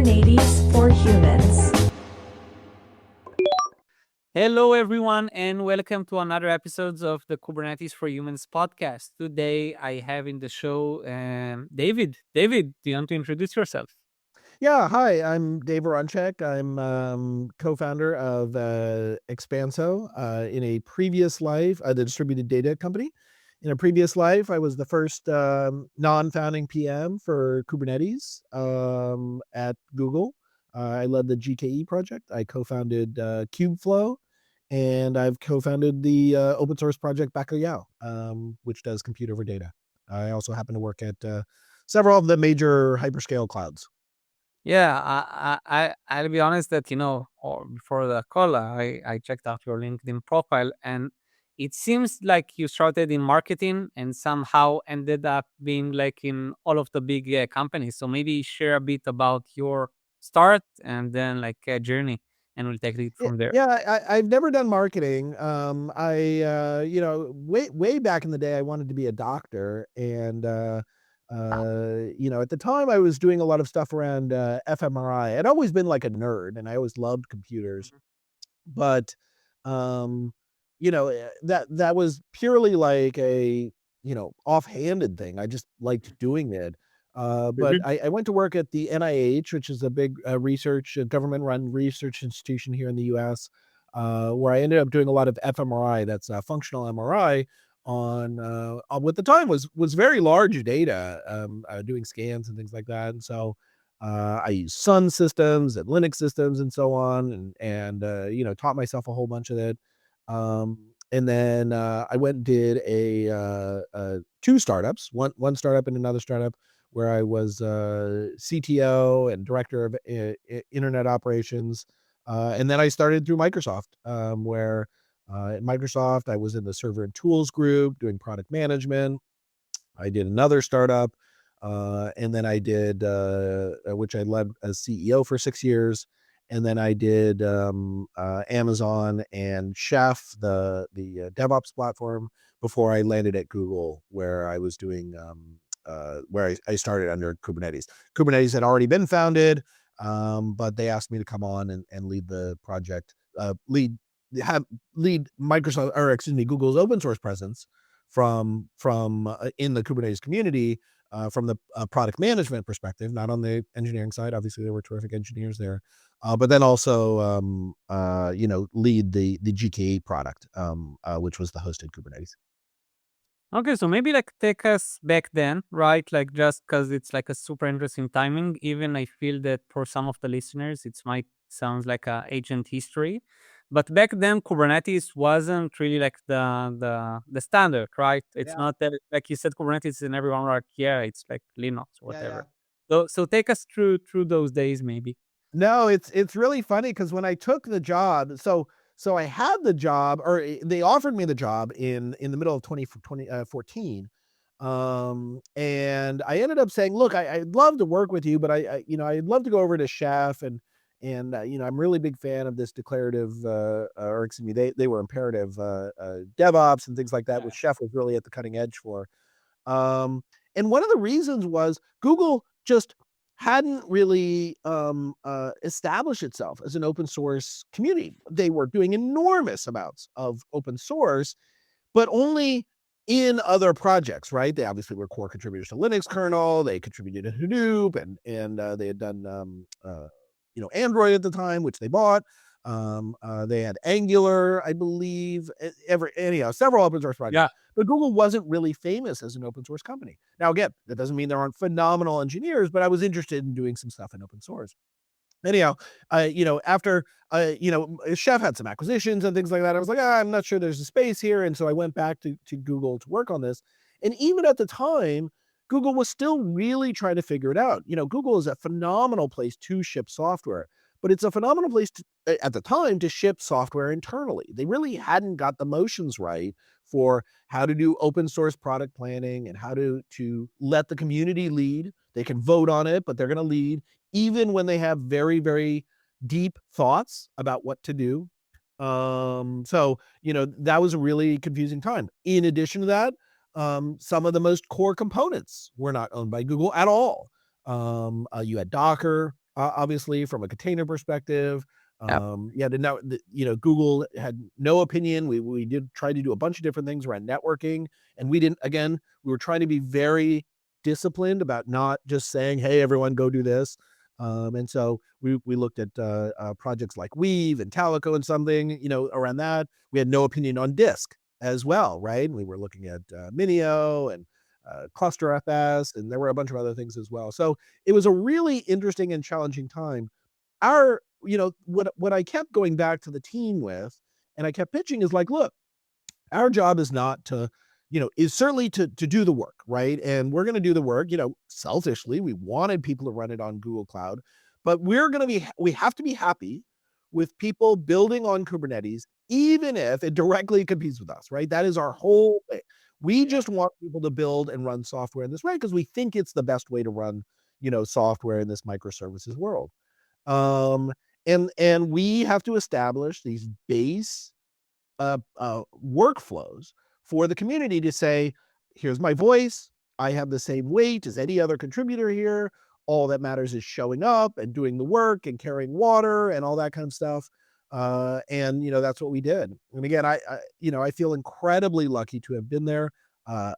Kubernetes for Humans. Hello, everyone, and welcome to another episode of the Kubernetes for Humans podcast. Today, I have in the show David. David, do you want to introduce yourself? Yeah, hi, I'm Dave Aronchick. I'm co-founder of Expanso. In a previous life, the distributed data company. In a previous life, I was the first non-founding PM for Kubernetes at Google. I led the GKE project. I co-founded Kubeflow, and I've co-founded the open source project Bacalhau, which does compute over data. I also happen to work at several of the major hyperscale clouds. Yeah, I'll be honest that, before the call, I checked out your LinkedIn profile, and it seems like you started in marketing and somehow ended up being like in all of the big companies. So maybe share a bit about your start and then like a journey, and we'll take it from there. Yeah, I've never done marketing. Way back in the day, I wanted to be a doctor, and at the time, I was doing a lot of stuff around fMRI. I'd always been like a nerd, and I always loved computers, but that was purely like a offhanded thing. I just liked doing it. But I went to work at the NIH, which is a big government-run research institution here in the U.S., where I ended up doing a lot of fMRI, that's functional MRI, on what the time was very large data, doing scans and things like that. And so I used Sun systems and Linux systems and so on, and taught myself a whole bunch of it. And then I went and did two startups, one startup and another startup, where I was CTO and director of internet operations. And then I started through Microsoft, where at Microsoft, I was in the server and tools group doing product management. I did another startup, and then I did, which I led as CEO for 6 years. And then I did Amazon and Chef, the DevOps platform, before I landed at Google, where I was doing where I started under Kubernetes. Kubernetes had already been founded, but they asked me to come on and lead the project, lead Microsoft, or excuse me, Google's open source presence from in the Kubernetes community, from the product management perspective, not on the engineering side. Obviously, there were terrific engineers there, but then also lead the GKE product, which was the hosted Kubernetes. Okay, so maybe like take us back then, right? Like just because it's like a super interesting timing. Even I feel that for some of the listeners, it might sound like a ancient history, but back then Kubernetes wasn't really like the standard, right? It's not that like you said Kubernetes and everyone like it's like Linux or whatever. So take us through those days maybe. No, it's really funny because when I took the job, so I had the job, or they offered me the job in the middle of 2014. And I ended up saying, look, I'd love to work with you, but I'd love to go over to Chef, and I'm really big fan of this declarative, or excuse me, they were imperative DevOps and things like that, which Chef was really at the cutting edge for. And one of the reasons was Google just hadn't really established itself as an open source community. They were doing enormous amounts of open source, but only in other projects, right? They obviously were core contributors to Linux kernel. They contributed to Hadoop, and they had done Android at the time, which they bought. They had Angular, I believe, several open source projects. Yeah. But Google wasn't really famous as an open source company. Now, again, that doesn't mean there aren't phenomenal engineers, but I was interested in doing some stuff in open source. Anyhow, after Chef had some acquisitions and things like that, I was like, I'm not sure there's a space here. And so I went back to Google to work on this. And even at the time, Google was still really trying to figure it out. Google is a phenomenal place to ship software, but it's a phenomenal place at the time to ship software internally. They really hadn't got the motions right for how to do open source product planning and how to let the community lead. They can vote on it, but they're going to lead even when they have very, very deep thoughts about what to do. So that was a really confusing time. In addition to that, some of the most core components were not owned by Google at all. You had Docker, obviously from a container perspective. Yep. Google had no opinion. We did try to do a bunch of different things around networking, and we were trying to be very disciplined about not just saying, hey, everyone go do this. And so we looked at projects like Weave and Calico and something, around that. We had no opinion on disk as well, right? We were looking at Minio and Cluster FS, and there were a bunch of other things as well. So it was a really interesting and challenging time. What I kept going back to the team with, and I kept pitching, is like, look, our job is not to, is certainly to do the work, right? And we're going to do the work, selfishly. We wanted people to run it on Google Cloud, but we have to be happy with people building on Kubernetes, even if it directly competes with us, right? That is our whole thing. We just want people to build and run software in this way because we think it's the best way to run, software in this microservices world. And we have to establish these base workflows for the community to say, here's my voice. I have the same weight as any other contributor here. All that matters is showing up and doing the work and carrying water and all that kind of stuff. And that's what we did. And again, I feel incredibly lucky to have been there.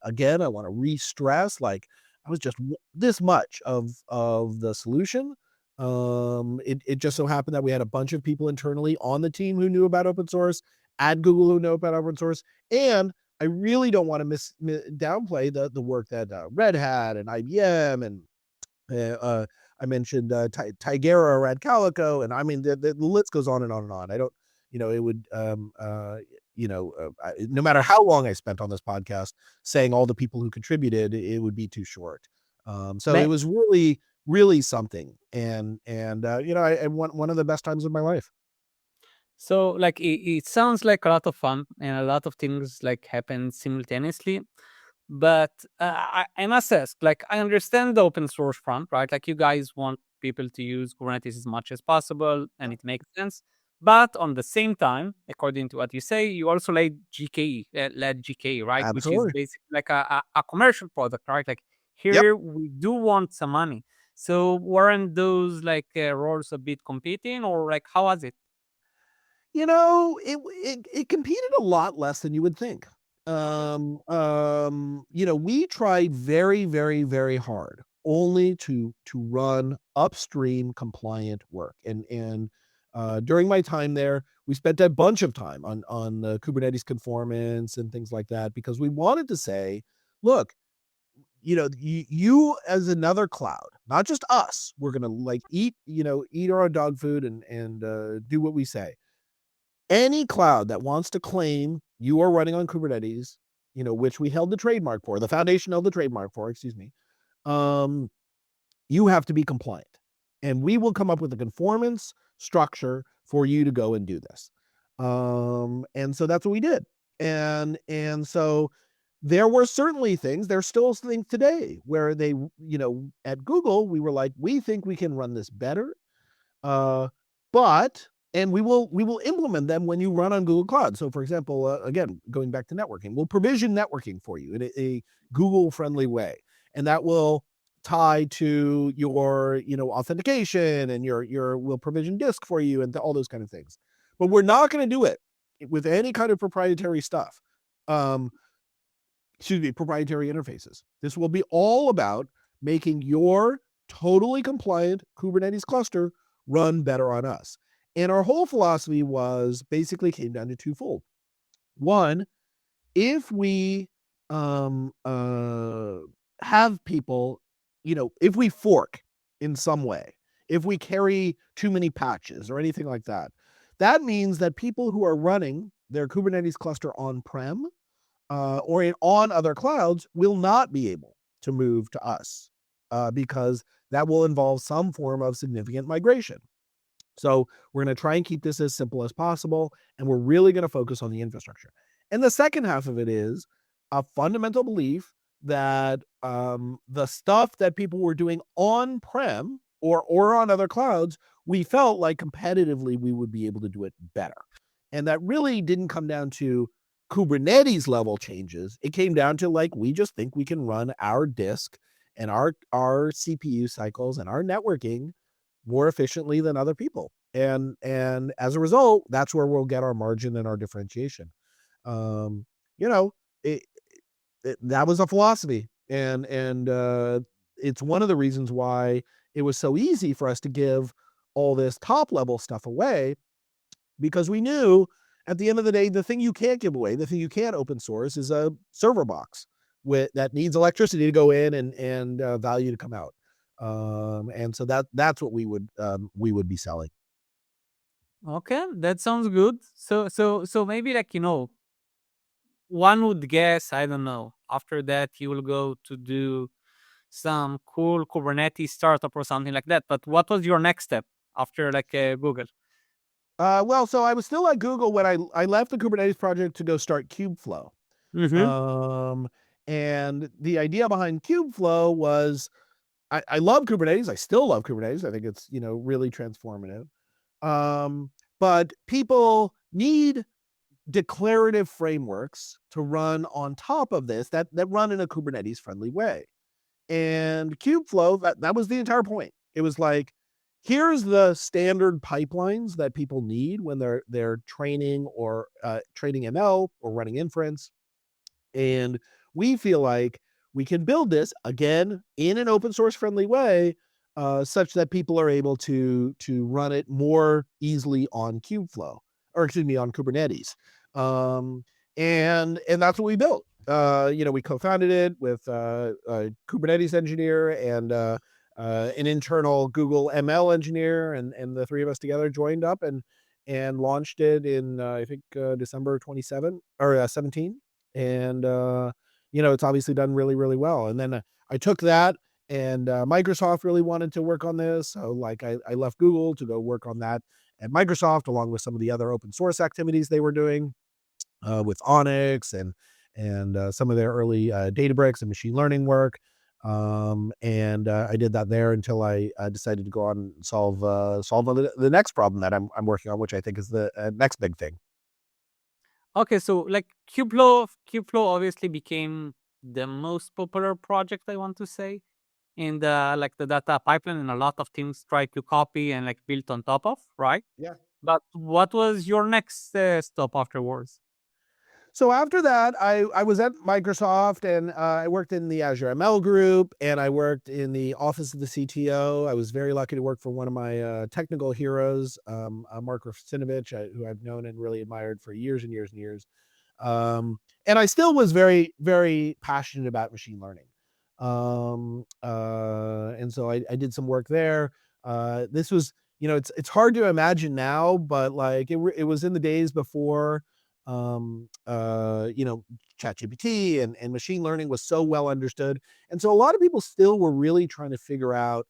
Again, I want to re-stress, like, I was just this much of the solution. It just so happened that we had a bunch of people internally on the team who knew about open source, at Google who know about open source, and I really don't want to downplay the work that Red Hat and IBM and I mentioned Tigera around Calico, and I mean the list goes on and on and on. I don't, it would no matter how long I spent on this podcast saying all the people who contributed, it would be too short. It was really, really something, and I one of the best times of my life. So like it sounds like a lot of fun and a lot of things like happen simultaneously. But I must ask, like, I understand the open source front, right? Like, you guys want people to use Kubernetes as much as possible, and it makes sense. But on the same time, according to what you say, you also led GKE, right? Absolutely. Which is basically like a commercial product, right? Like, here we do want some money. So weren't those like roles a bit competing, or like how was it? It competed a lot less than you would think. We tried very, very, very hard only to run upstream compliant work. And during my time there, we spent a bunch of time on the Kubernetes conformance and things like that, because we wanted to say, look, you as another cloud, not just us, we're going to like eat our own dog food and do what we say. Any cloud that wants to claim you are running on Kubernetes, which we held the trademark for, the foundation held the trademark for, you have to be compliant. And we will come up with a conformance structure for you to go and do this. And so that's what we did. And so there were certainly things, there's still things today where they, at Google, we were like, we think we can run this better. And we will implement them when you run on Google Cloud. So for example, again, going back to networking, we'll provision networking for you in a Google-friendly way. And that will tie to your, authentication, and we'll provision disk for you and all those kind of things. But we're not going to do it with any kind of proprietary stuff. Proprietary interfaces. This will be all about making your totally compliant Kubernetes cluster run better on us. And our whole philosophy basically came down to twofold. One, if we have people, if we fork in some way, if we carry too many patches or anything like that, that means that people who are running their Kubernetes cluster on-prem or on other clouds will not be able to move to us because that will involve some form of significant migration. So we're going to try and keep this as simple as possible, and we're really going to focus on the infrastructure. And the second half of it is a fundamental belief that the stuff that people were doing on-prem or on other clouds, we felt like competitively we would be able to do it better. And that really didn't come down to Kubernetes level changes. It came down to like, we just think we can run our disk and our CPU cycles and our networking more efficiently than other people. And as a result, that's where we'll get our margin and our differentiation. You know, that was a philosophy. And it's one of the reasons why it was so easy for us to give all this top level stuff away, because we knew at the end of the day, the thing you can't give away, the thing you can't open source is a server box that needs electricity to go in and value to come out. And so that's what we would be selling. Okay, that sounds good. So maybe like, one would guess, I don't know, after that you will go to do some cool Kubernetes startup or something like that. But what was your next step after like Google? Well, so I was still at Google when I left the Kubernetes project to go start Kubeflow. Mm-hmm. And the idea behind Kubeflow was I love Kubernetes. I still love Kubernetes. I think it's, really transformative. But people need declarative frameworks to run on top of this that run in a Kubernetes friendly way. And Kubeflow, that was the entire point. It was like, here's the standard pipelines that people need when they're training or training ML or running inference. And we feel like we can build this again in an open source friendly way, such that people are able to run it more easily on Kubeflow, or excuse me, on Kubernetes. And that's what we built. We co-founded it with a Kubernetes engineer and an internal Google ML engineer, and the three of us together joined up and launched it in I think December 27 or 17. And it's obviously done really, really well. And then I took that, and Microsoft really wanted to work on this, so like I left Google to go work on that at Microsoft, along with some of the other open source activities they were doing with Onyx and some of their early Databricks and machine learning work. And I did that there until I decided to go on and solve the next problem that I'm working on, which I think is the next big thing. Okay, so like Kubeflow obviously became the most popular project, I want to say, in the data pipeline, and a lot of teams try to copy and like build on top of, right? Yeah. But what was your next stop afterwards? So after that, I was at Microsoft, and I worked in the Azure ML group, and I worked in the office of the CTO. I was very lucky to work for one of my technical heroes, Mark Rafsinovich, who I've known and really admired for years and years and years. And I still was very, very passionate about machine learning. And so I did some work there. This was, it's hard to imagine now, but like it was in the days before ChatGPT and machine learning was so well understood. And so a lot of people still were really trying to figure out,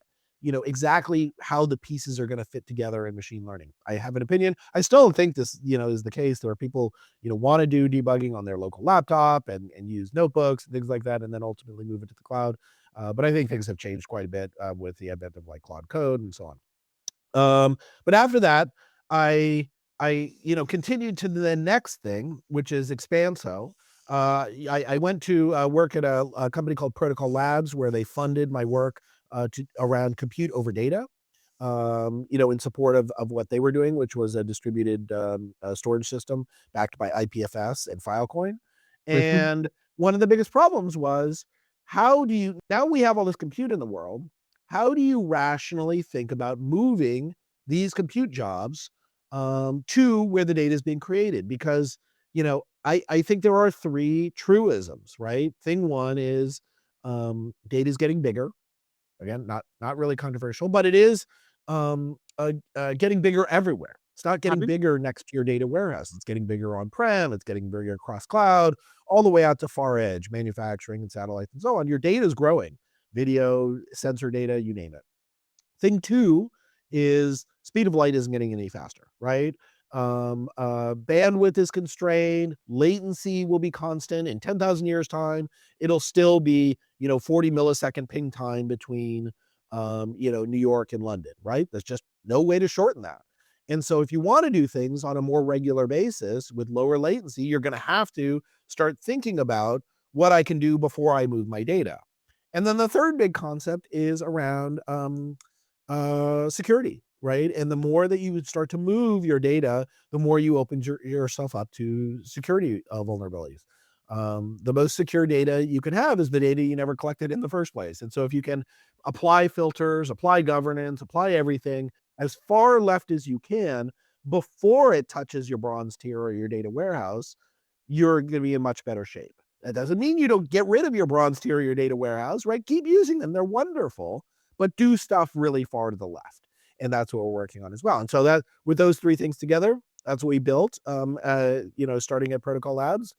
exactly how the pieces are going to fit together in machine learning. I have an opinion. I still don't think this, is the case. There are people, want to do debugging on their local laptop and use notebooks and things like that, and then ultimately move it to the cloud. But I think things have changed quite a bit with the advent of like Claude Code and so on. But after that, I continued to the next thing, which is Expanso. I went to work at a company called Protocol Labs, where they funded my work around compute over data, in support of what they were doing, which was a distributed storage system backed by IPFS and Filecoin. Mhm. And one of the biggest problems was, now we have all this compute in the world, how do you rationally think about moving these compute jobs to where the data is being created? Because, I think there are three truisms, right? Thing one is data is getting bigger. Again, not really controversial, but it is getting bigger everywhere. It's not getting Mhm. bigger next to your data warehouse. It's getting bigger on-prem. It's getting bigger across cloud, all the way out to far edge, manufacturing and satellites and so on. Your data is growing. Video, sensor data, you name it. Thing two is speed of light isn't getting any faster, right? Bandwidth is constrained. Latency will be constant. In 10,000 years time, it'll still be, 40 millisecond ping time between, New York and London, right? There's just no way to shorten that. And so if you want to do things on a more regular basis with lower latency, you're going to have to start thinking about what I can do before I move my data. And then the third big concept is around security, right? And the more that you start to move your data, the more you open yourself up to security vulnerabilities. The most secure data you can have is the data you never collected in the first place. And so if you can apply filters, apply governance, apply everything as far left as you can before it touches your bronze tier or your data warehouse, you're going to be in much better shape. That doesn't mean you don't get rid of your bronze tier or your data warehouse, right? Keep using them. They're wonderful, but do stuff really far to the left. And that's what we're working on as well. And so that with those three things together, that's what we built, starting at Protocol Labs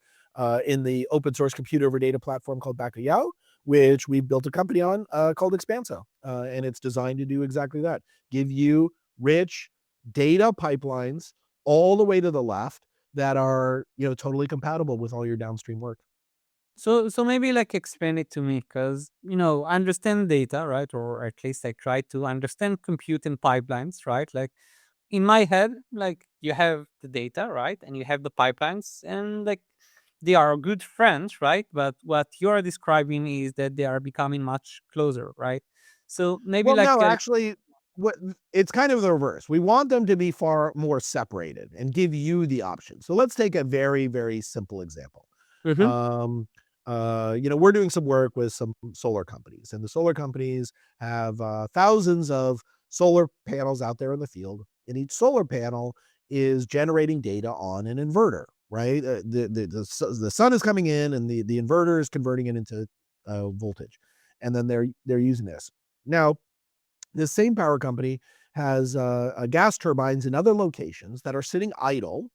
in the open source compute over data platform called Bacalhau, which we built a company on called Expanso. And it's designed to do exactly that. Give you rich data pipelines all the way to the left that are, totally compatible with all your downstream work. So maybe like explain it to me, because I understand data, right? Or at least I try to understand compute and pipelines, right? Like in my head, like you have the data, right? And you have the pipelines, and like they are good friends, right? But what you're describing is that they are becoming much closer, right? So maybe Well, like no, actually, what it's kind of the reverse. We want them to be far more separated and give you the option. So let's take a very, very simple example. Mhm. Um, we're doing some work with some solar companies, and the solar companies have thousands of solar panels out there in the field, and each solar panel is generating data on an inverter, right? The sun is coming in, and the inverter is converting it into voltage, and then they're using this. Now, this same power company has gas turbines in other locations that are sitting idle,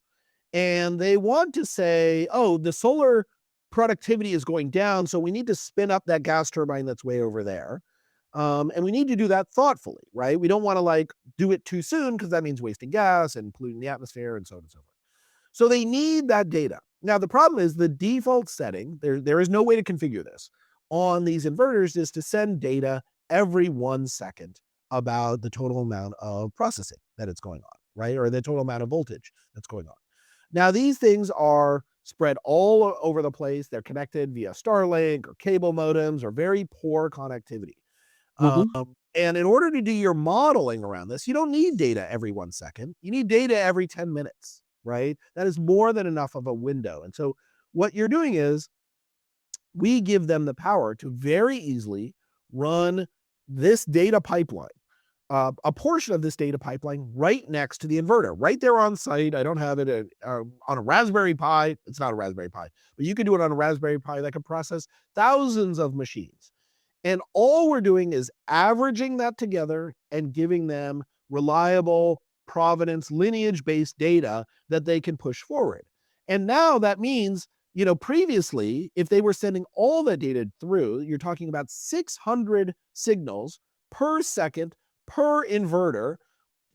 and they want to say, oh, the solar productivity is going down, so we need to spin up that gas turbine that's way over there. And we need to do that thoughtfully, right? We don't want to do it too soon because that means wasting gas and polluting the atmosphere and so on and so forth. So they need that data. Now, the problem is the default setting, there is no way to configure this on these inverters, is to send data every 1 second about the total amount of processing that it's going on, right? Or the total amount of voltage that's going on. Now, these things are spread all over the place. They're connected via Starlink or cable modems or very poor connectivity. Mhm. And in order to do your modeling around this, you don't need data every 1 second. You need data every 10 minutes, right? That is more than enough of a window. And so what you're doing is we give them the power to very easily run this data pipeline, a portion of this data pipeline right next to the inverter, right there on site. I don't have it on a Raspberry Pi. It's not a Raspberry Pi, but you can do it on a Raspberry Pi that can process thousands of machines. And all we're doing is averaging that together and giving them reliable provenance lineage-based data that they can push forward. And now that means, previously, if they were sending all that data through, you're talking about 600 signals per second per inverter,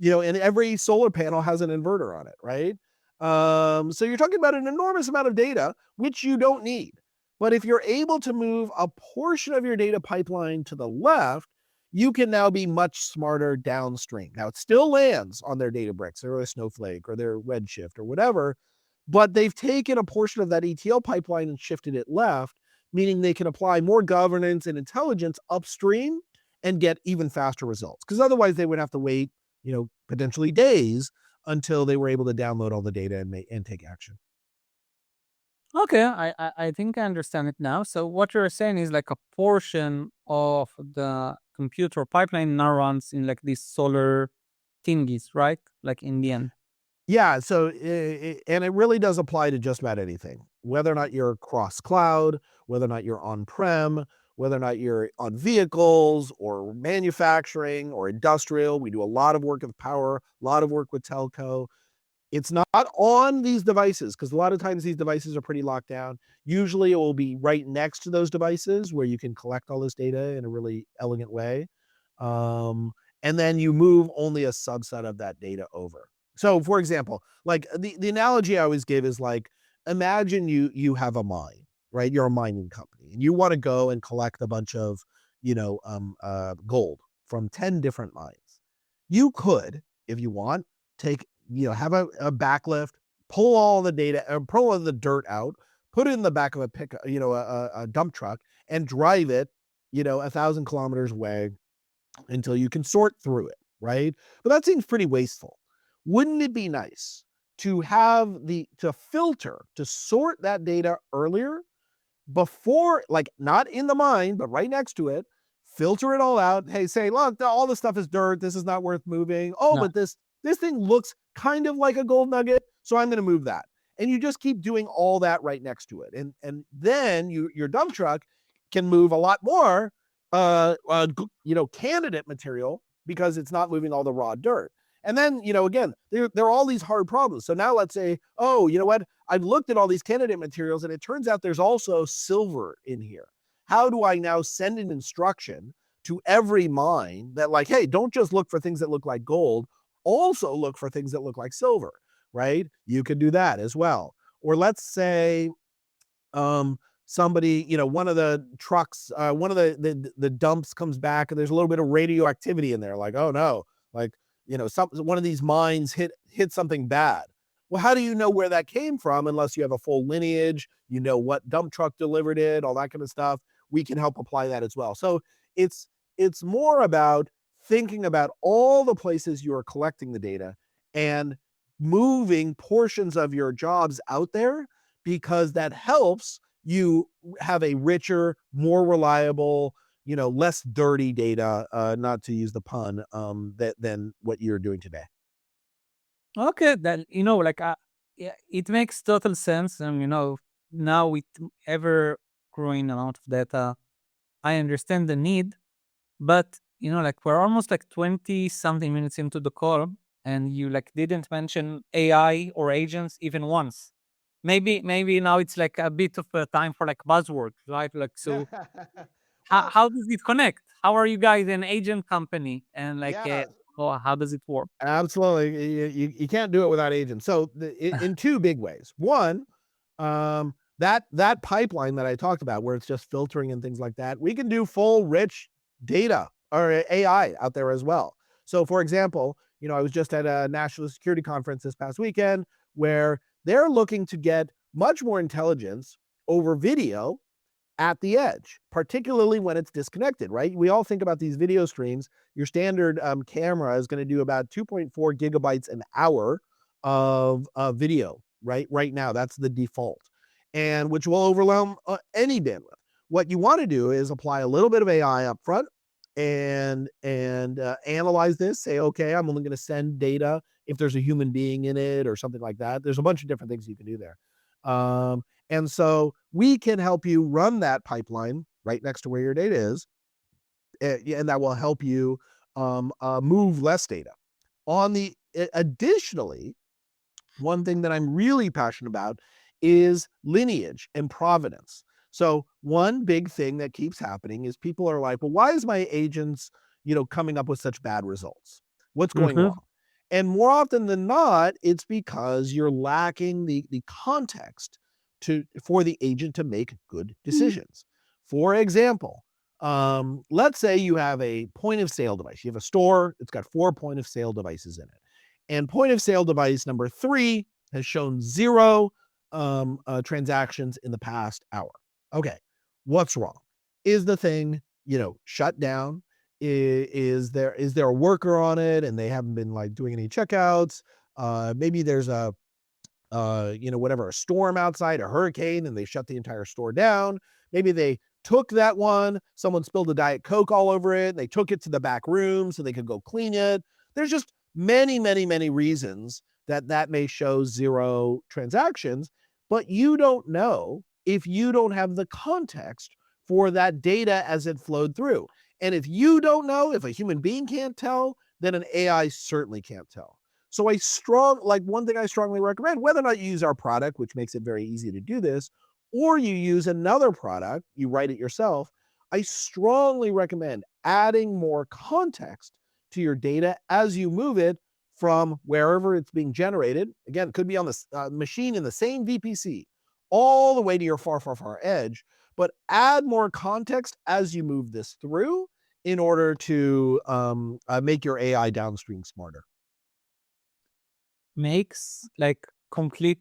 and every solar panel has an inverter on it, right? So you're talking about an enormous amount of data, which you don't need. But if you're able to move a portion of your data pipeline to the left, you can now be much smarter downstream. Now, it still lands on their Databricks or a Snowflake or their Redshift or whatever, but they've taken a portion of that ETL pipeline and shifted it left, meaning they can apply more governance and intelligence upstream and get even faster results. Because otherwise, they would have to wait, potentially days until they were able to download all the data and take action. Okay, I think I understand it now. So what you're saying is like a portion of the computer pipeline now runs in like these solar thingies, right? Like in the end. Yeah, so and it really does apply to just about anything, whether or not you're cross cloud, whether or not you're on-prem, whether or not you're on vehicles or manufacturing or industrial. We do a lot of work with power, a lot of work with telco. It's not on these devices because a lot of times these devices are pretty locked down. Usually it will be right next to those devices where you can collect all this data in a really elegant way. Um, and then you move only a subset of that data over. So for example, like the analogy I always give is like, imagine you have a mine, right? You're a mining company and you want to go and collect a bunch of, gold from 10 different mines. You could, if you want, take, have a backlift, pull all the data, pull all the dirt out, put it in the back of a a dump truck and drive it, 1,000 kilometers away until you can sort through it, right? But that seems pretty wasteful. Wouldn't it be nice to have to filter, to sort that data earlier before, like not in the mine, but right next to it, filter it all out. Hey, say, look, all this stuff is dirt. This is not worth moving. Oh, No. but this thing looks kind of like a gold nugget, so I'm going to move that. And you just keep doing all that right next to it. And then your dump truck can move a lot more candidate material because it's not moving all the raw dirt. And then, again, there are all these hard problems. So now let's say, oh, you know what? I've looked at all these candidate materials and it turns out there's also silver in here. How do I now send an instruction to every mine that like, hey, don't just look for things that look like gold, also look for things that look like silver, right? You could do that as well. Or let's say somebody, one of the trucks, one of the dumps comes back and there's a little bit of radioactivity in there. Like, oh no, like, one of these mines hit something bad. Well, how do you know where that came from unless you have a full lineage, what dump truck delivered it, all that kind of stuff? We can help apply that as well. So it's more about thinking about all the places you are collecting the data and moving portions of your jobs out there, because that helps you have a richer, more reliable, less dirty data, not to use the pun, than what you're doing today. Okay, that yeah, it makes total sense. And now with ever growing amount of data, I understand the need. But we're almost 20 something minutes into the call, and you didn't mention AI or agents even once. Maybe now it's a bit of a time for buzzwords, right? So Well, how does it connect? How are you guys an agent company? And yeah, how does it work? absolutely. You can't do it without agents. So in two big ways. One, that pipeline that I talked about, where it's just filtering and things like that, we can do full rich data or AI out there as well. So for example, I was just at a national security conference this past weekend where they're looking to get much more intelligence over video at the edge, particularly when it's disconnected, right? We all think about these video streams. Your standard camera is going to do about 2.4 gigabytes an hour of video, right? Right now, that's the default, and which will overwhelm any bandwidth. What you want to do is apply a little bit of AI up front and analyze this. Say, okay, I'm only going to send data if there's a human being in it or something like that. There's a bunch of different things you can do there. And so we can help you run that pipeline right next to where your data is, and that will help you move less data. Additionally, one thing that I'm really passionate about is lineage and provenance. So one big thing that keeps happening is people are like, well, why is my agents, coming up with such bad results? What's going wrong? And more often than not, it's because you're lacking the context for the agent to make good decisions. For example, let's say you have a point of sale device. You have a store, it's got 4 point of sale devices in it. And point of sale device number 3 has shown 0 transactions in the past hour. Okay, what's wrong? Is the thing, shut down? Is there a worker on it and they haven't been doing any checkouts? Maybe there's a storm outside, a hurricane, and they shut the entire store down. Maybe they took that one, someone spilled a Diet Coke all over it, they took it to the back room so they could go clean it. There's just many, many, many reasons that may show 0 transactions, but you don't know if you don't have the context for that data as it flowed through. And if you don't know, if a human being can't tell, then an AI certainly can't tell. So one thing I strongly recommend, whether or not you use our product, which makes it very easy to do this, or you use another product, you write it yourself, I strongly recommend adding more context to your data as you move it from wherever it's being generated. Again, it could be on the machine in the same VPC, all the way to your far, far, far edge, but add more context as you move this through in order to make your AI downstream smarter. Makes complete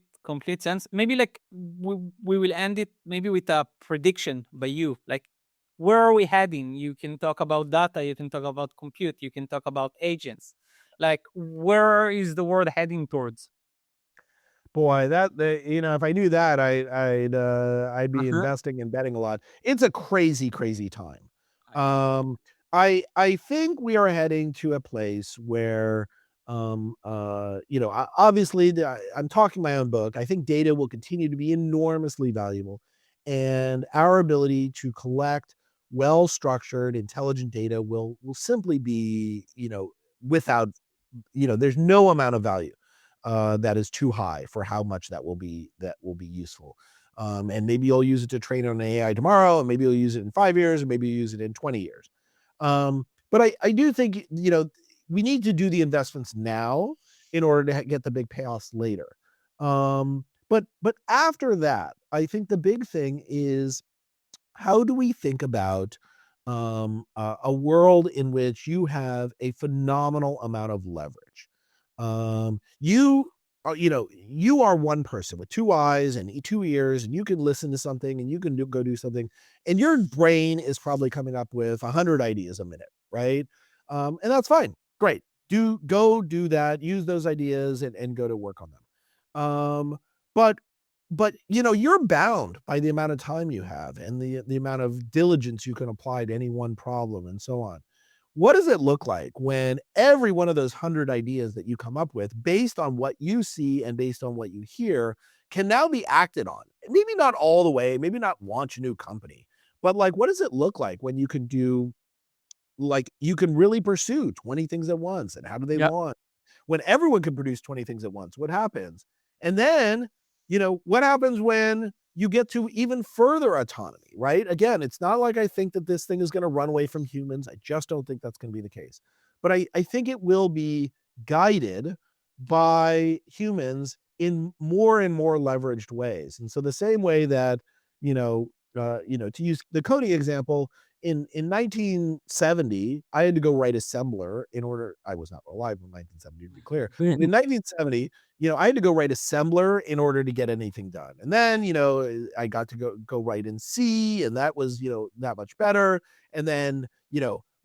sense. Maybe we will end it maybe with a prediction by you. where are we heading? You can talk about data, you can talk about compute, you can talk about agents. Like, where is the world heading towards? Boy, if I knew that, I'd be investing and betting a lot. It's a crazy, crazy time. I think we are heading to a place where, obviously, I'm talking my own book. I think data will continue to be enormously valuable, and our ability to collect well-structured, intelligent data will simply be, without, there's no amount of value that is too high for how much that will be useful. And maybe you'll use it to train on an AI tomorrow, and maybe you'll use it in 5 years, and maybe you'll use it in 20 years. But I do think, we need to do the investments now in order to get the big payoffs later. But after that, I think the big thing is, how do we think about a world in which you have a phenomenal amount of leverage? You are one person with 2 eyes and 2 ears, and you can listen to something, and you can go do something, and your brain is probably coming up with 100 ideas a minute, right? And that's fine. Great. Go do that. Use those ideas and go to work on them. But you're bound by the amount of time you have and the amount of diligence you can apply to any one problem and so on. What does it look like when every one of those 100 ideas that you come up with, based on what you see and based on what you hear, can now be acted on? Maybe not all the way, maybe not launch a new company, but like, what does it look like when you can do, like, you can really pursue 20 things at once? And how do they launch? When everyone can produce 20 things at once, what happens? And then, what happens when you get to even further autonomy, right? Again, it's not like I think that this thing is going to run away from humans. I just don't think that's going to be the case. But I think it will be guided by humans in more and more leveraged ways. And so the same way that, to use the coding example, in 1970, I had to go write assembler in order. I was not alive in 1970, to be clear. But in 1970, I had to go write assembler in order to get anything done. And then, I got to go write in C, and that was, that much better. And then,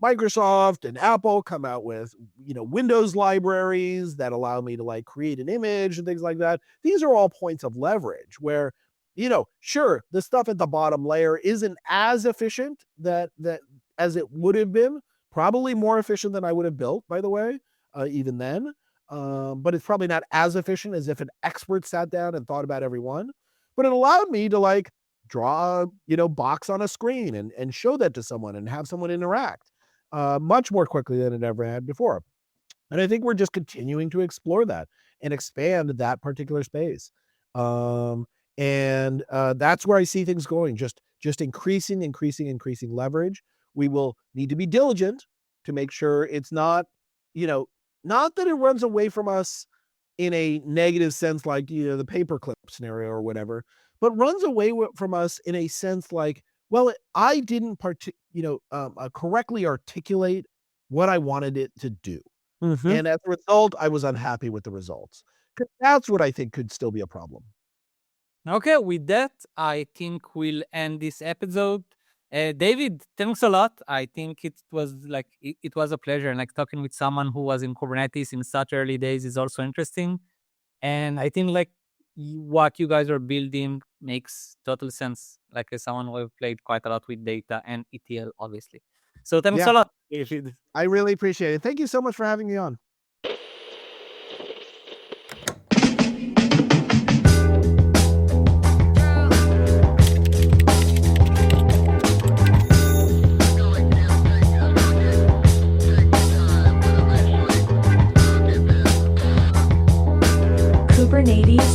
Microsoft and Apple come out with, Windows libraries that allow me to like create an image and things like that. These are all points of leverage where, sure, the stuff at the bottom layer isn't as efficient that as it would have been, probably more efficient than I would have built, by the way, even then. But it's probably not as efficient as if an expert sat down and thought about every one. But it allowed me to like draw a, box on a screen and show that to someone and have someone interact much more quickly than it ever had before. And I think we're just continuing to explore that and expand that particular space. And that's where I see things going, just increasing leverage. We will need to be diligent to make sure it's not, not that it runs away from us in a negative sense, like, the paperclip scenario or whatever, but runs away from us in a sense like, well, I didn't correctly articulate what I wanted it to do. Mm-hmm. And as a result, I was unhappy with the results. That's what I think could still be a problem. Okay, with that, I think we'll end this episode. David, thanks a lot. I think it was a pleasure. And like talking with someone who was in Kubernetes in such early days is also interesting. And I think like what you guys are building makes total sense. Like as someone who have played quite a lot with data and ETL, obviously. So thanks a lot, David. I really appreciate it. Thank you so much for having me on. Kubernetes